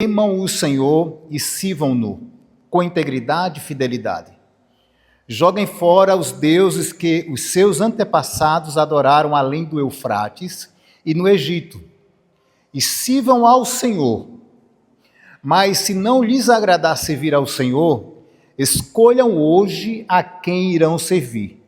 Temam o Senhor e sirvam-no com integridade e fidelidade. Joguem fora os deuses que os seus antepassados adoraram além do Eufrates e no Egito, e sirvam ao Senhor. Mas se não lhes agradar servir ao Senhor, escolham hoje a quem irão servir.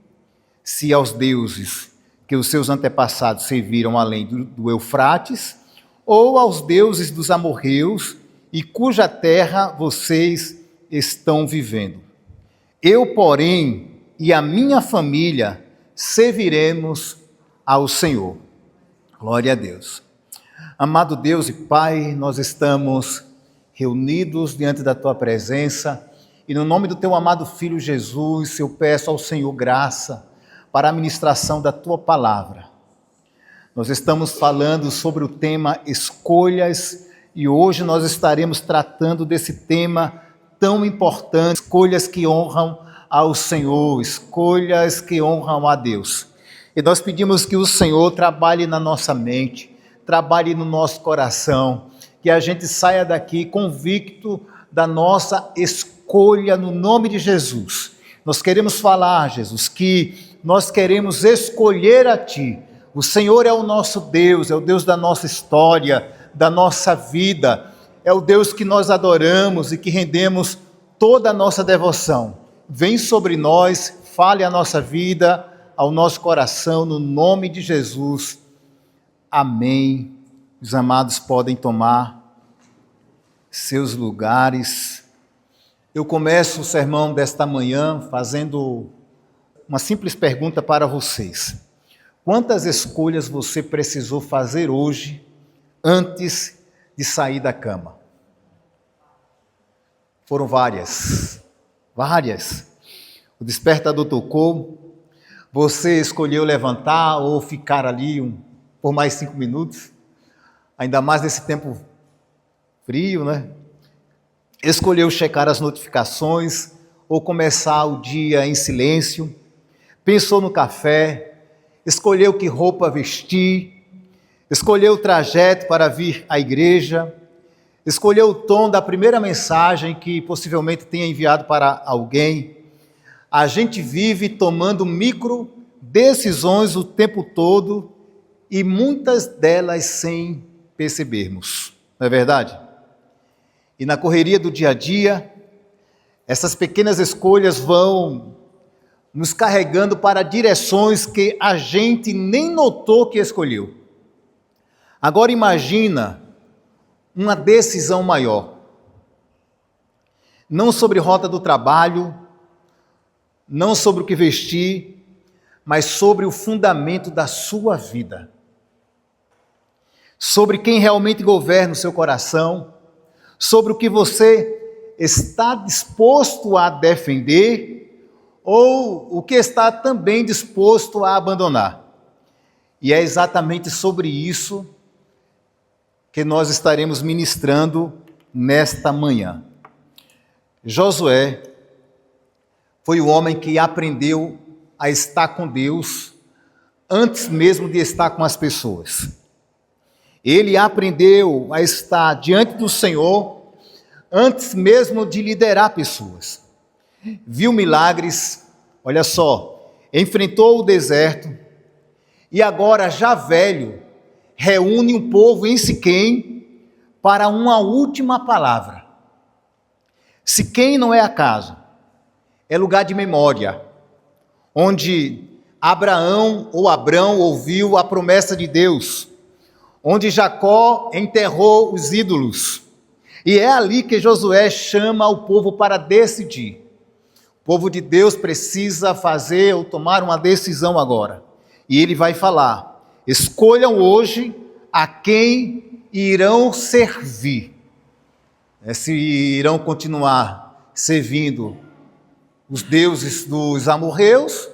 Se aos deuses que os seus antepassados serviram além do Eufrates, ou aos deuses dos amorreus, e cuja terra vocês estão vivendo. Eu, porém, e a minha família serviremos ao Senhor. Glória a Deus. Amado Deus e Pai, nós estamos reunidos diante da Tua presença e no nome do Teu amado Filho Jesus, eu peço ao Senhor graça para a ministração da Tua palavra. Nós estamos falando sobre o tema escolhas e hoje nós estaremos tratando desse tema tão importante, escolhas que honram ao Senhor, escolhas que honram a Deus. E nós pedimos que o Senhor trabalhe na nossa mente, trabalhe no nosso coração, que a gente saia daqui convicto da nossa escolha no nome de Jesus. Nós queremos falar, Jesus, que nós queremos escolher a Ti. O Senhor é o nosso Deus, é o Deus da nossa história, da nossa vida, é o Deus que nós adoramos e que rendemos toda a nossa devoção. Vem sobre nós, fale a nossa vida, ao nosso coração, no nome de Jesus. Amém. Os amados podem tomar seus lugares. Eu começo o sermão desta manhã fazendo uma simples pergunta para vocês. Quantas escolhas você precisou fazer hoje antes de sair da cama? Foram várias. O despertador tocou, você escolheu levantar ou ficar ali por mais 5 minutos, ainda mais nesse tempo frio, né? Escolheu checar as notificações ou começar o dia em silêncio, pensou no café, escolheu que roupa vestir, escolheu o trajeto para vir à igreja, escolheu o tom da primeira mensagem que possivelmente tenha enviado para alguém. A gente vive tomando micro decisões o tempo todo e muitas delas sem percebermos, não é verdade? E na correria do dia a dia, essas pequenas escolhas vão nos carregando para direções que a gente nem notou que escolheu. Agora imagina uma decisão maior. Não sobre rota do trabalho, não sobre o que vestir, mas sobre o fundamento da sua vida. Sobre quem realmente governa o seu coração, sobre o que você está disposto a defender ou o que está também disposto a abandonar. E é exatamente sobre isso que nós estaremos ministrando nesta manhã. Josué foi o homem que aprendeu a estar com Deus antes mesmo de estar com as pessoas. Ele aprendeu a estar diante do Senhor antes mesmo de liderar pessoas. Viu milagres, olha só, enfrentou o deserto e agora, já velho, reúne um povo em Siquém para uma última palavra. Siquém não é acaso, é lugar de memória, onde Abraão ou Abrão ouviu a promessa de Deus, onde Jacó enterrou os ídolos, e é ali que Josué chama o povo para decidir. O povo de Deus precisa fazer ou tomar uma decisão agora, e ele vai falar: escolham hoje a quem irão servir. Se irão continuar servindo os deuses dos amorreus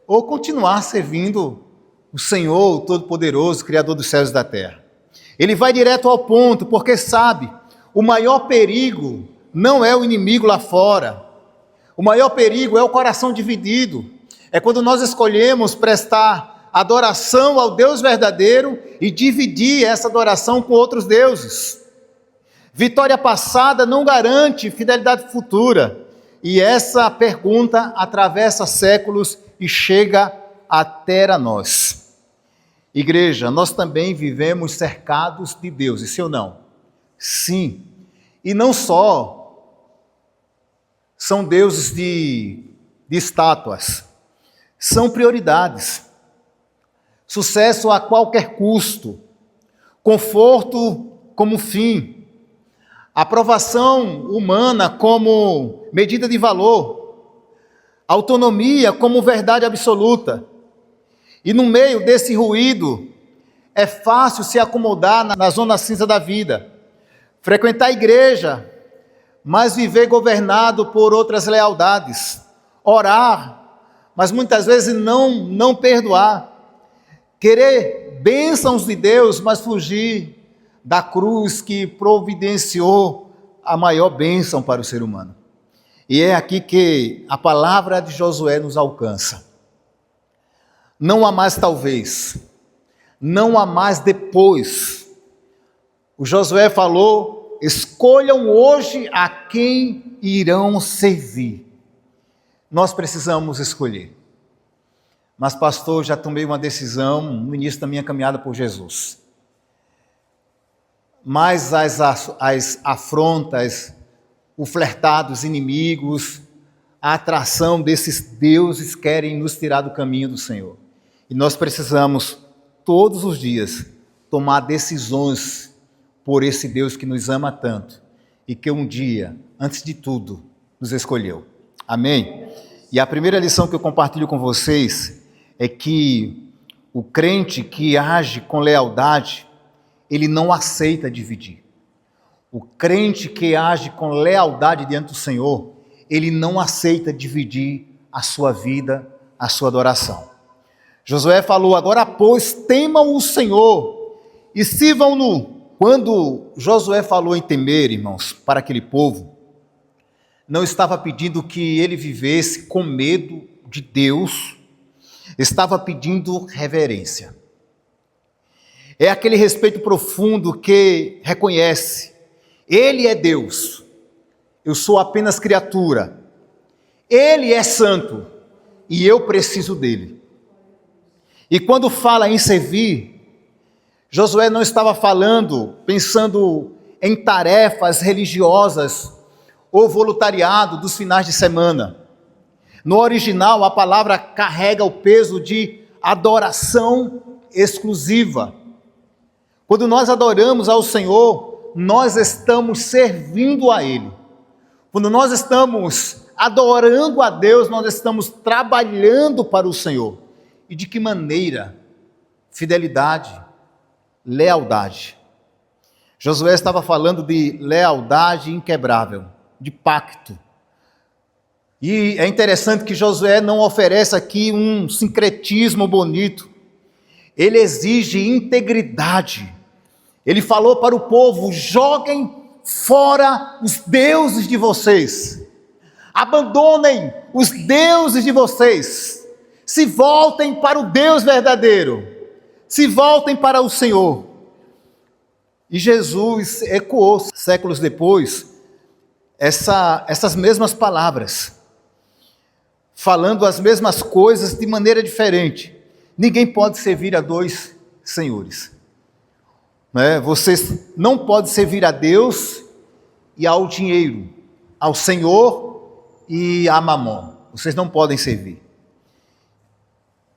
ou continuar servindo o Senhor, o Todo-Poderoso, Criador dos céus e da terra. Ele vai direto ao ponto, porque sabe, o maior perigo não é o inimigo lá fora. O maior perigo é o coração dividido. É quando nós escolhemos prestar adoração ao Deus verdadeiro e dividir essa adoração com outros deuses. Vitória passada não garante fidelidade futura. E essa pergunta atravessa séculos e chega até a nós. Igreja, nós também vivemos cercados de Deus, e se ou não? Sim. E não só são deuses de estátuas, são prioridades. Sucesso a qualquer custo, conforto como fim, aprovação humana como medida de valor, autonomia como verdade absoluta. E no meio desse ruído, é fácil se acomodar na zona cinza da vida, frequentar a igreja, mas viver governado por outras lealdades, orar, mas muitas vezes não perdoar, querer bênçãos de Deus, mas fugir da cruz que providenciou a maior bênção para o ser humano. E é aqui que a palavra de Josué nos alcança. Não há mais talvez, não há mais depois. O Josué falou: escolham hoje a quem irão servir. Nós precisamos escolher. Mas pastor, já tomei uma decisão no início da minha caminhada por Jesus. Mas as afrontas, o flertar dos inimigos, a atração desses deuses querem nos tirar do caminho do Senhor. E nós precisamos, todos os dias, tomar decisões por esse Deus que nos ama tanto e que um dia, antes de tudo, nos escolheu. Amém? E a primeira lição que eu compartilho com vocês é que o crente que age com lealdade, ele não aceita dividir. O crente que age com lealdade diante do Senhor, ele não aceita dividir a sua vida, a sua adoração. Josué falou: agora, pois, temam o Senhor e sirvam-no. Quando Josué falou em temer, irmãos, para aquele povo, não estava pedindo que ele vivesse com medo de Deus, estava pedindo reverência. É aquele respeito profundo que reconhece: Ele é Deus, eu sou apenas criatura, Ele é santo e eu preciso dele. E quando fala em servir, Josué não estava falando, pensando em tarefas religiosas ou voluntariado dos finais de semana. No original, a palavra carrega o peso de adoração exclusiva. Quando nós adoramos ao Senhor, nós estamos servindo a Ele. Quando nós estamos adorando a Deus, nós estamos trabalhando para o Senhor. E de que maneira? Fidelidade, lealdade. Josué estava falando de lealdade inquebrável, de pacto. E é interessante que Josué não oferece aqui um sincretismo bonito. Ele exige integridade. Ele falou para o povo: joguem fora os deuses de vocês. Abandonem os deuses de vocês. Se voltem para o Deus verdadeiro. Se voltem para o Senhor. E Jesus ecoou, séculos depois, essas mesmas palavras, falando as mesmas coisas de maneira diferente. Ninguém pode servir a dois senhores. Vocês não podem servir a Deus e ao dinheiro, ao Senhor e a Mamon. Vocês não podem servir.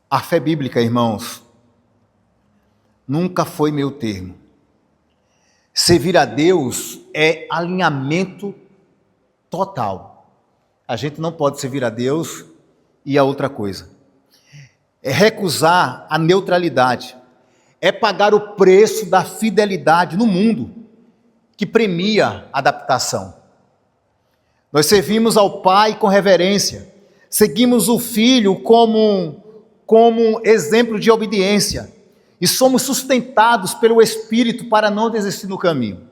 A fé bíblica, irmãos, nunca foi meu termo. Servir a Deus é alinhamento total. A gente não pode servir a Deus e a outra coisa. É recusar a neutralidade. É pagar o preço da fidelidade no mundo, que premia a adaptação. Nós servimos ao Pai com reverência. Seguimos o Filho como exemplo de obediência. E somos sustentados pelo Espírito para não desistir no caminho.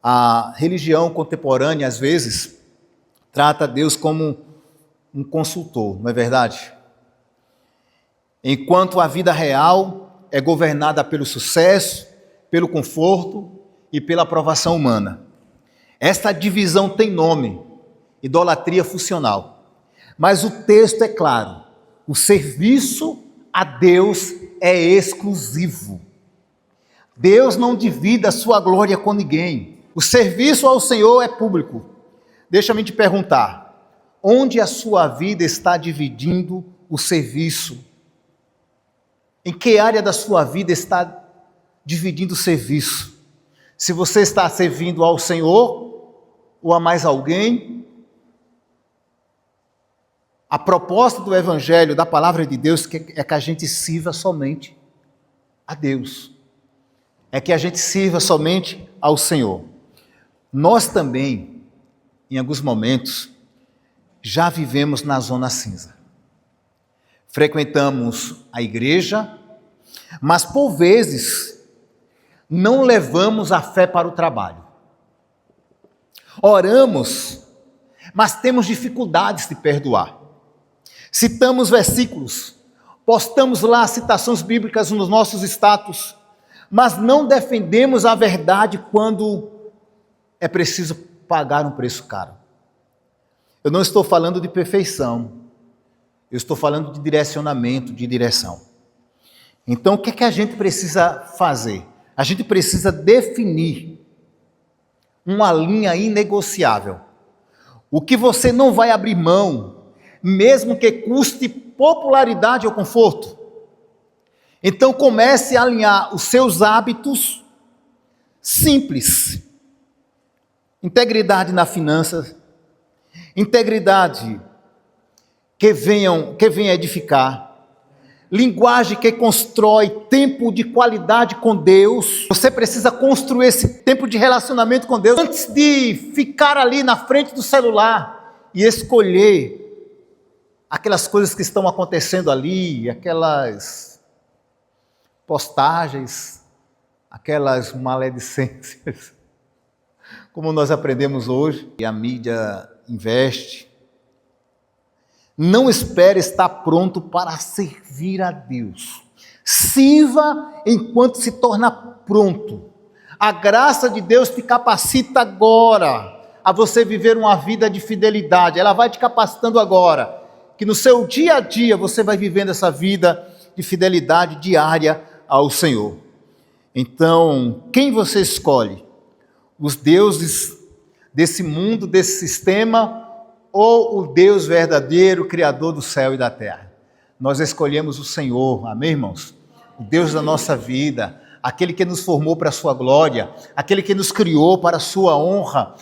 A religião contemporânea, às vezes, trata Deus como um consultor, não é verdade? Enquanto a vida real é governada pelo sucesso, pelo conforto e pela aprovação humana. Esta divisão tem nome: idolatria funcional. Mas o texto é claro: o serviço a Deus é exclusivo. Deus não divide a sua glória com ninguém. O serviço ao Senhor é público. Deixa-me te perguntar: onde a sua vida está dividindo o serviço? Em que área da sua vida está dividindo o serviço? Se você está servindo ao Senhor ou a mais alguém? A proposta do Evangelho, da Palavra de Deus, é que a gente sirva somente a Deus. É que a gente sirva somente ao Senhor. Nós também, em alguns momentos, já vivemos na zona cinza. Frequentamos a igreja, mas por vezes não levamos a fé para o trabalho. Oramos, mas temos dificuldades de perdoar. Citamos versículos, postamos lá citações bíblicas nos nossos status, mas não defendemos a verdade quando é preciso pagar um preço caro. Eu não estou falando de perfeição, eu estou falando de direcionamento, de direção. Então, o que é que a gente precisa fazer? A gente precisa definir uma linha inegociável. O que você não vai abrir mão, mesmo que custe popularidade ou conforto. Então comece a alinhar os seus hábitos simples. Integridade na finança, integridade que venha edificar, linguagem que constrói tempo de qualidade com Deus. Você precisa construir esse tempo de relacionamento com Deus antes de ficar ali na frente do celular e escolher aquelas coisas que estão acontecendo ali, aquelas postagens, aquelas maledicências, como nós aprendemos hoje, e a mídia investe. Não espere estar pronto para servir a Deus. Sirva enquanto se torna pronto. A graça de Deus te capacita agora a você viver uma vida de fidelidade. Ela vai te capacitando agora, que no seu dia a dia você vai vivendo essa vida de fidelidade diária ao Senhor. Então, quem você escolhe? Os deuses desse mundo, desse sistema, ou o Deus verdadeiro, Criador do céu e da terra? Nós escolhemos o Senhor, amém, irmãos? O Deus da nossa vida, aquele que nos formou para a sua glória, aquele que nos criou para a sua honra,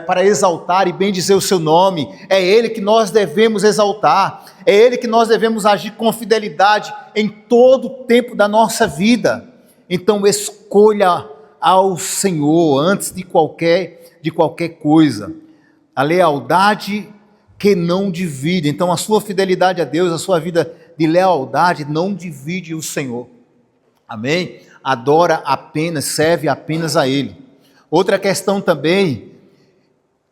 para exaltar e bendizer o seu nome. É Ele que nós devemos exaltar, é Ele que nós devemos agir com fidelidade em todo o tempo da nossa vida. Então escolha ao Senhor antes de qualquer coisa. A lealdade que não divide. Então a sua fidelidade a Deus, a sua vida de lealdade não divide o Senhor. Amém? Adora apenas, serve apenas a Ele. Outra questão também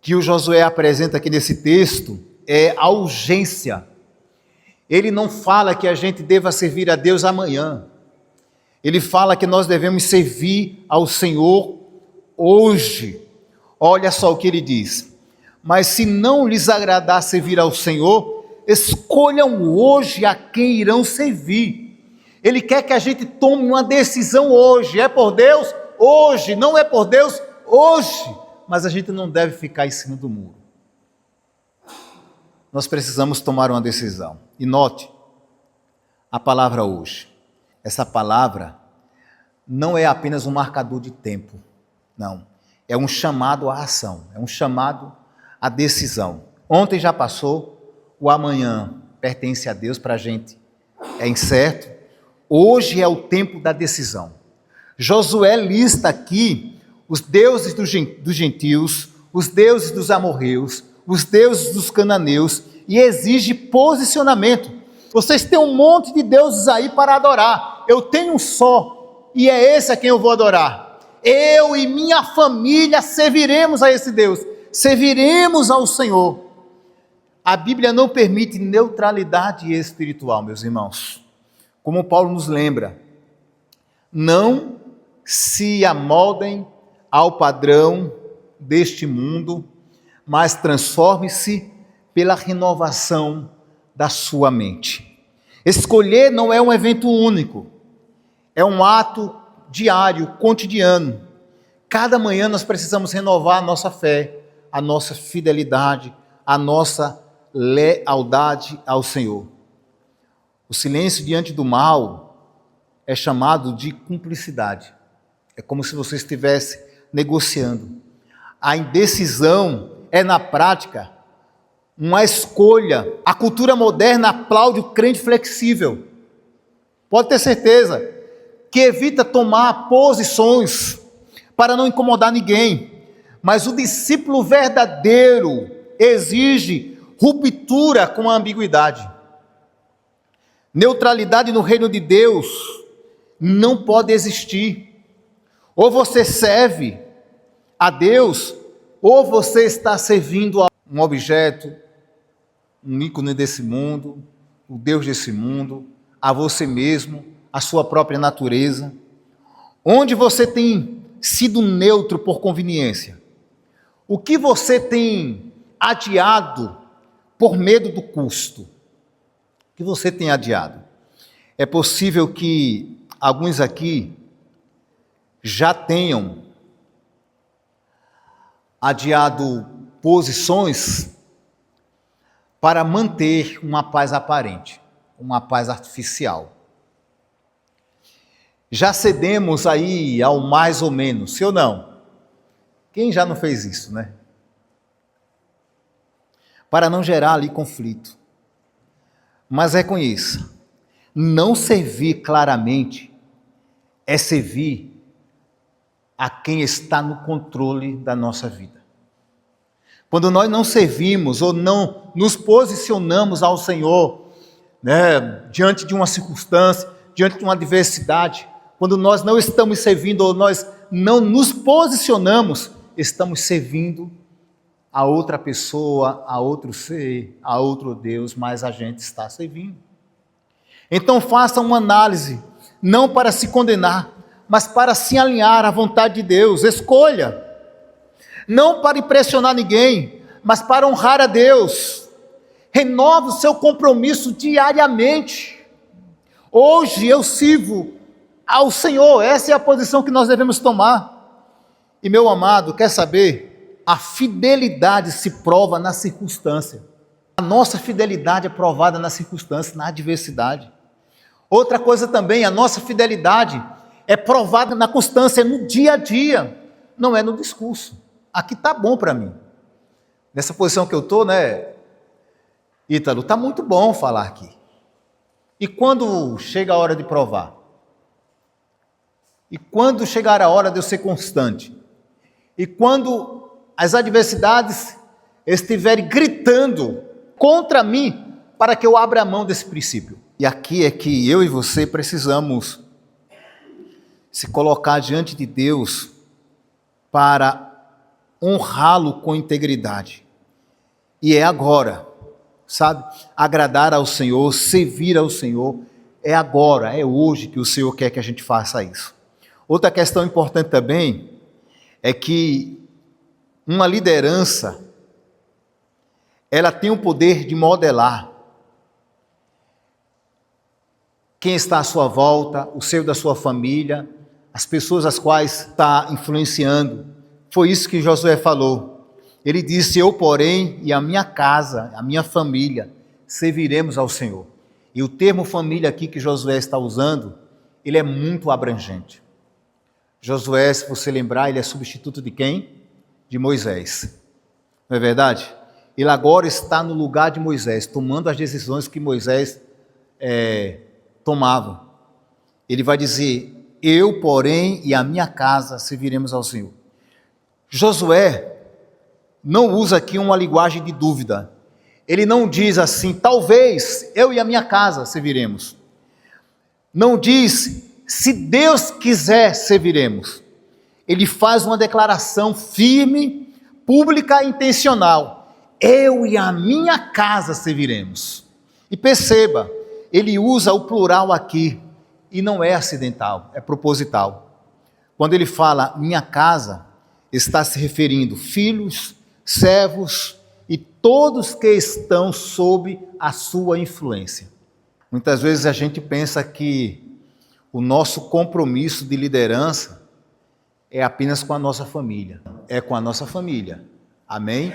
que o Josué apresenta aqui nesse texto é a urgência. Ele não fala que a gente deva servir a Deus amanhã. Ele fala que nós devemos servir ao Senhor hoje. Olha só o que ele diz: mas se não lhes agradar servir ao Senhor, escolham hoje a quem irão servir. Ele quer que a gente tome uma decisão hoje. É por Deus? Hoje. Não é por Deus? Hoje. Mas a gente não deve ficar em cima do muro. Nós precisamos tomar uma decisão. E note, a palavra hoje. Essa palavra não é apenas um marcador de tempo. Não. É um chamado à ação. É um chamado à decisão. Ontem já passou, o amanhã pertence a Deus, para a gente é incerto. Hoje é o tempo da decisão. Josué lista aqui os deuses dos gentios, os deuses dos amorreus, os deuses dos cananeus, e exige posicionamento. Vocês têm um monte de deuses aí para adorar. Eu tenho um só, e é esse a quem eu vou adorar. Eu e minha família serviremos a esse Deus, serviremos ao Senhor. A Bíblia não permite neutralidade espiritual, meus irmãos. Como Paulo nos lembra, não se amoldem ao padrão deste mundo, mas transforme-se pela renovação da sua mente. Escolher não é um evento único, é um ato diário, cotidiano. Cada manhã nós precisamos renovar a nossa fé, a nossa fidelidade, a nossa lealdade ao Senhor. O silêncio diante do mal é chamado de cumplicidade. É como se você estivesse negociando. A indecisão é, na prática, uma escolha. A cultura moderna aplaude o crente flexível. Pode ter certeza que evita tomar posições para não incomodar ninguém. Mas o discípulo verdadeiro exige ruptura com a ambiguidade. Neutralidade no reino de Deus não pode existir. Ou você serve a Deus, ou você está servindo a um objeto, um ícone desse mundo, o Deus desse mundo, a você mesmo, a sua própria natureza. Onde você tem sido neutro por conveniência? O que você tem adiado por medo do custo? O que você tem adiado? É possível que alguns aqui já tenham adiado posições para manter uma paz aparente, uma paz artificial. Já cedemos aí ao mais ou menos, sim ou não? Quem já não fez isso, né? Para não gerar ali conflito. Mas reconheça, não servir claramente é servir a quem está no controle da nossa vida. Quando nós não servimos ou não nos posicionamos ao Senhor, né, diante de uma circunstância, diante de uma adversidade, quando nós não estamos servindo ou nós não nos posicionamos, estamos servindo a outra pessoa, a outro ser, a outro Deus, mas a gente está servindo. Então faça uma análise, não para se condenar, mas para se alinhar à vontade de Deus. Escolha, não para impressionar ninguém, mas para honrar a Deus. Renove o seu compromisso diariamente. Hoje eu sirvo ao Senhor, essa é a posição que nós devemos tomar. E meu amado, quer saber? A fidelidade se prova na circunstância. A nossa fidelidade é provada na circunstância, na adversidade. Outra coisa também, a nossa fidelidade é provada na constância, no dia a dia, não é no discurso. Aqui está bom para mim. Nessa posição que eu estou, né, Ítalo, está muito bom falar aqui. E quando chega a hora de provar? E quando chegar a hora de eu ser constante? E quando as adversidades estiverem gritando contra mim, para que eu abra a mão desse princípio? E aqui é que eu e você precisamos se colocar diante de Deus para honrá-lo com integridade. E é agora, sabe? Agradar ao Senhor, servir ao Senhor, é agora, é hoje que o Senhor quer que a gente faça isso. Outra questão importante também é que uma liderança, ela tem o poder de modelar quem está à sua volta, o seio da sua família, as pessoas as quais está influenciando. Foi isso que Josué falou. Ele disse: eu, porém, e a minha casa, a minha família, serviremos ao Senhor. E o termo família aqui que Josué está usando, ele é muito abrangente. Josué, se você lembrar, ele é substituto de quem? De Moisés. Não é verdade? Ele agora está no lugar de Moisés, tomando as decisões que Moisés tomava. Ele vai dizer: eu, porém, e a minha casa serviremos ao Senhor. Josué não usa aqui uma linguagem de dúvida. Ele não diz assim: talvez eu e a minha casa serviremos. Não diz: se Deus quiser, serviremos. Ele faz uma declaração firme, pública e intencional: eu e a minha casa serviremos. E perceba, ele usa o plural aqui, e não é acidental, é proposital. Quando ele fala minha casa, está se referindo filhos, servos e todos que estão sob a sua influência. Muitas vezes a gente pensa que o nosso compromisso de liderança é apenas com a nossa família. É com a nossa família. Amém?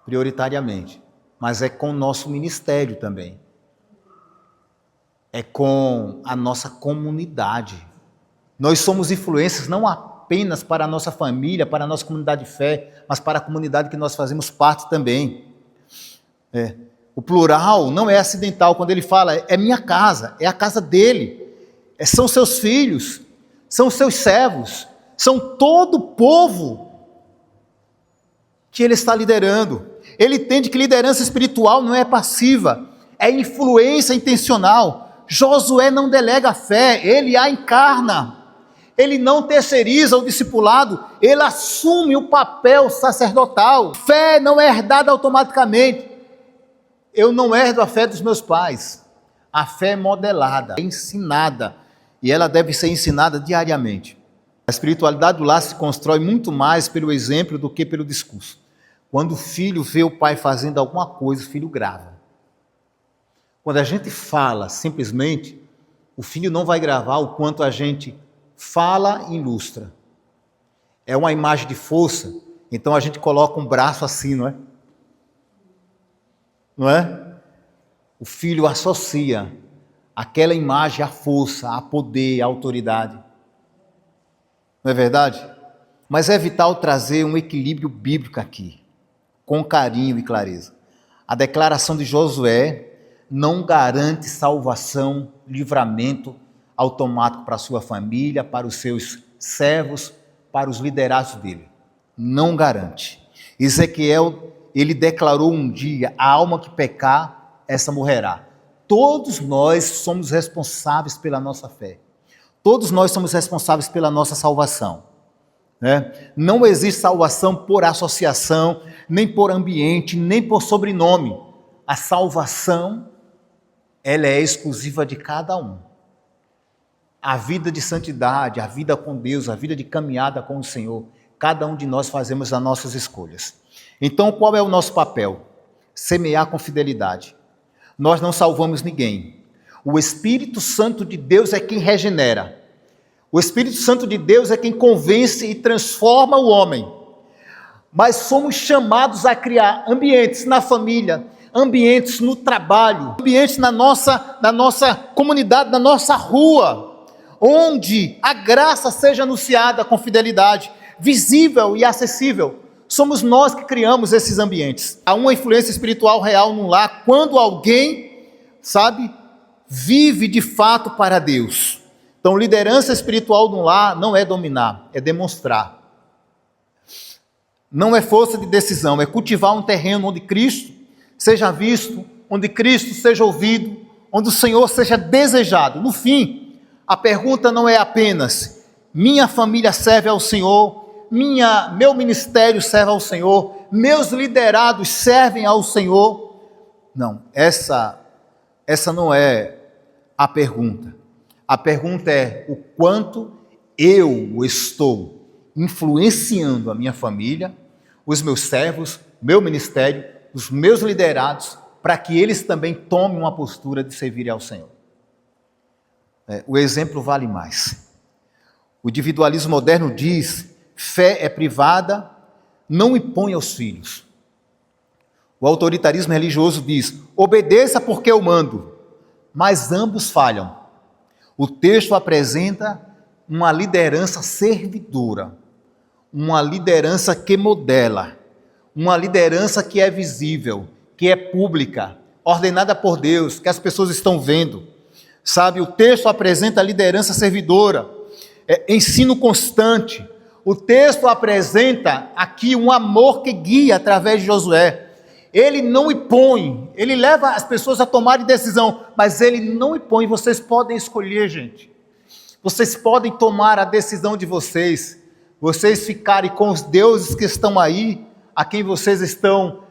Prioritariamente. Mas é com o nosso ministério também. É com a nossa comunidade. Nós somos influências não apenas para a nossa família, para a nossa comunidade de fé, mas para a comunidade que nós fazemos parte também. O plural não é acidental. Quando ele fala, é minha casa, é a casa dele. São seus filhos, são seus servos, são todo o povo que ele está liderando. Ele entende que liderança espiritual não é passiva, é influência intencional. Josué não delega a fé, ele a encarna. Ele não terceiriza o discipulado, ele assume o papel sacerdotal. Fé não é herdada automaticamente. Eu não herdo a fé dos meus pais. A fé é modelada, é ensinada, e ela deve ser ensinada diariamente. A espiritualidade do lar se constrói muito mais pelo exemplo do que pelo discurso. Quando o filho vê o pai fazendo alguma coisa, o filho grava. Quando a gente fala simplesmente, o filho não vai gravar o quanto a gente fala e ilustra. É uma imagem de força, então a gente coloca um braço assim, não é? Não é? O filho associa aquela imagem à força, a poder, à autoridade. Não é verdade? Mas é vital trazer um equilíbrio bíblico aqui, com carinho e clareza. A declaração de Josué não garante salvação, livramento automático para a sua família, para os seus servos, para os liderados dele. Não garante. Ezequiel, ele declarou um dia, a alma que pecar, essa morrerá. Todos nós somos responsáveis pela nossa fé. Todos nós somos responsáveis pela nossa salvação. Não existe salvação por associação, nem por ambiente, nem por sobrenome. A salvação, ela é exclusiva de cada um. A vida de santidade, a vida com Deus, a vida de caminhada com o Senhor, cada um de nós fazemos as nossas escolhas. Então, qual é o nosso papel? Semear com fidelidade. Nós não salvamos ninguém. O Espírito Santo de Deus é quem regenera. O Espírito Santo de Deus é quem convence e transforma o homem. Mas somos chamados a criar ambientes na família, ambientes no trabalho, ambientes na nossa comunidade, na nossa rua, onde a graça seja anunciada com fidelidade, visível e acessível. Somos nós que criamos esses ambientes. Há uma influência espiritual real no lar quando alguém, vive de fato para Deus. Então, liderança espiritual no lar não é dominar, é demonstrar. Não é força de decisão, é cultivar um terreno onde Cristo seja visto, onde Cristo seja ouvido, onde o Senhor seja desejado. No fim, a pergunta não é apenas: minha família serve ao Senhor, meu ministério serve ao Senhor, meus liderados servem ao Senhor. Não, essa não é a pergunta. A pergunta é o quanto eu estou influenciando a minha família, os meus servos, meu ministério, os meus liderados, para que eles também tomem uma postura de servir ao Senhor. O exemplo vale mais. O individualismo moderno diz: fé é privada, não impõe aos filhos. O autoritarismo religioso diz: obedeça porque eu mando, mas ambos falham. O texto apresenta uma liderança servidora, uma liderança que modela, uma liderança que é visível, que é pública, ordenada por Deus, que as pessoas estão vendo. O texto apresenta a liderança servidora, ensino constante. O texto apresenta aqui um amor que guia através de Josué. Ele não impõe, ele leva as pessoas a tomarem decisão, mas ele não impõe. Vocês podem escolher, gente. Vocês podem tomar a decisão de vocês. Vocês ficarem com os deuses que estão aí, a quem vocês estão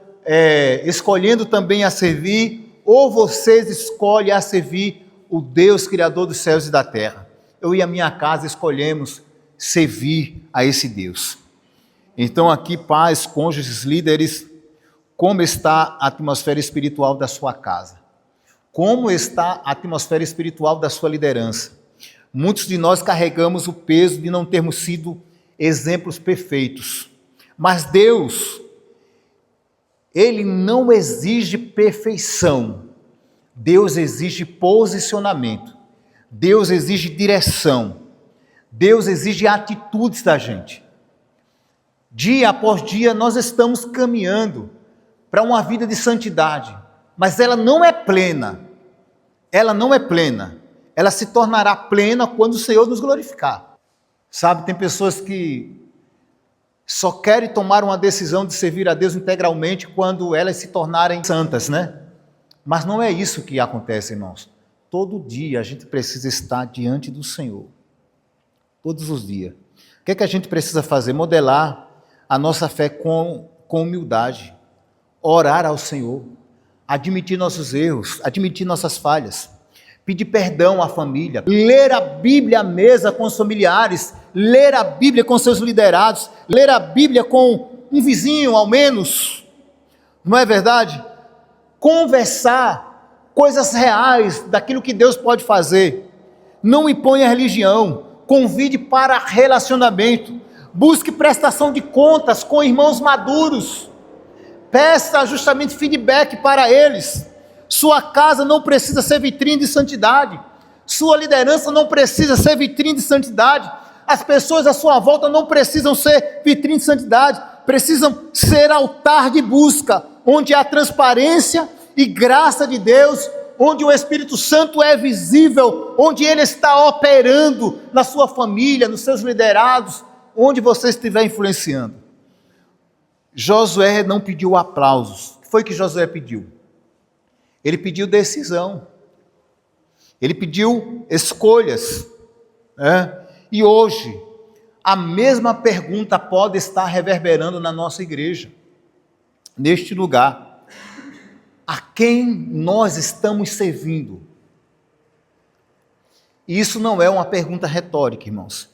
escolhendo também a servir, ou vocês escolhem a servir o Deus Criador dos céus e da terra. Eu e a minha casa escolhemos servir a esse Deus. Então aqui, pais, cônjuges, líderes, como está a atmosfera espiritual da sua casa? Como está a atmosfera espiritual da sua liderança? Muitos de nós carregamos o peso de não termos sido exemplos perfeitos. Mas Deus, Ele não exige perfeição. Deus exige posicionamento. Deus exige direção. Deus exige atitudes da gente. Dia após dia nós estamos caminhando para uma vida de santidade, mas ela não é plena. Ela não é plena. Ela se tornará plena quando o Senhor nos glorificar. Sabe, tem pessoas que só querem tomar uma decisão de servir a Deus integralmente quando elas se tornarem santas, né? Mas não é isso que acontece, irmãos. Todo dia a gente precisa estar diante do Senhor. Todos os dias. O que é que a gente precisa fazer? Modelar a nossa fé com humildade. Orar ao Senhor. Admitir nossos erros. Admitir nossas falhas. Pedir perdão à família. Ler a Bíblia à mesa com os familiares. Ler a Bíblia com seus liderados. Ler a Bíblia com um vizinho, ao menos. Não é verdade? Conversar coisas reais daquilo que Deus pode fazer. Não imponha religião. Convide para relacionamento. Busque prestação de contas com irmãos maduros. Peça justamente feedback para eles. Sua casa não precisa ser vitrine de santidade. Sua liderança não precisa ser vitrine de santidade. As pessoas à sua volta não precisam ser vitrine de santidade. Precisam ser altar de busca, onde há transparência e graça de Deus, onde o Espírito Santo é visível, onde Ele está operando na sua família, nos seus liderados, onde você estiver influenciando. Josué não pediu aplausos. O que foi que Josué pediu? Ele pediu decisão. Ele pediu escolhas. E hoje, a mesma pergunta pode estar reverberando na nossa igreja, neste lugar. A quem nós estamos servindo? E isso não é uma pergunta retórica, irmãos.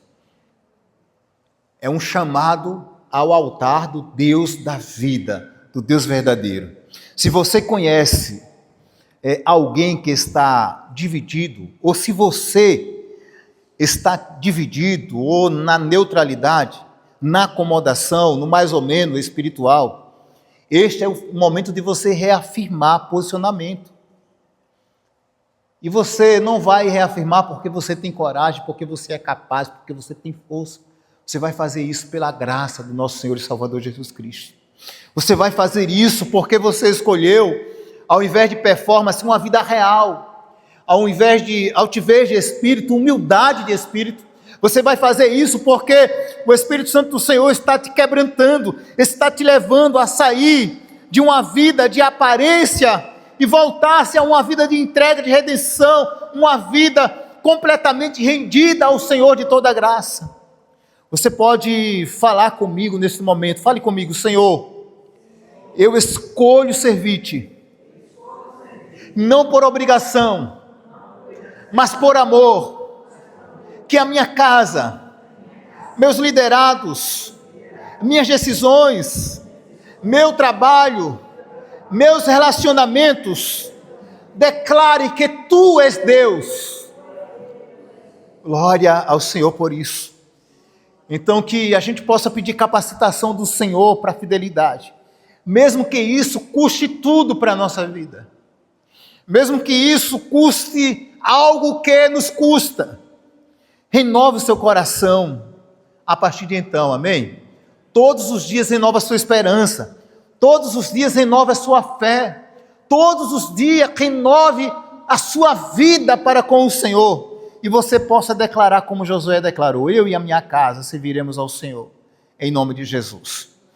É um chamado ao altar do Deus da vida, do Deus verdadeiro. Se você conhece alguém que está dividido, ou se você está dividido, ou na neutralidade, na acomodação, no mais ou menos espiritual, este é o momento de você reafirmar posicionamento. E você não vai reafirmar porque você tem coragem, porque você é capaz, porque você tem força. Você vai fazer isso pela graça do nosso Senhor e Salvador Jesus Cristo. Você vai fazer isso porque você escolheu, ao invés de performance, uma vida real. Ao invés de altivez de espírito, humildade de espírito. Você vai fazer isso porque o Espírito Santo do Senhor está te quebrantando, está te levando a sair de uma vida de aparência e voltar-se a uma vida de entrega, de redenção, uma vida completamente rendida ao Senhor de toda a graça. Você pode falar comigo nesse momento, fale comigo: Senhor, eu escolho servir-te, não por obrigação, mas por amor. Que a minha casa, meus liderados, minhas decisões, meu trabalho, meus relacionamentos, declare que Tu és Deus. Glória ao Senhor por isso. Então que a gente possa pedir capacitação do Senhor para a fidelidade, mesmo que isso custe tudo para a nossa vida, mesmo que isso custe algo que nos custa. Renove o seu coração a partir de então, amém? Todos os dias renova a sua esperança, todos os dias renova a sua fé, todos os dias renove a sua vida para com o Senhor, e você possa declarar como Josué declarou: eu e a minha casa serviremos ao Senhor, em nome de Jesus.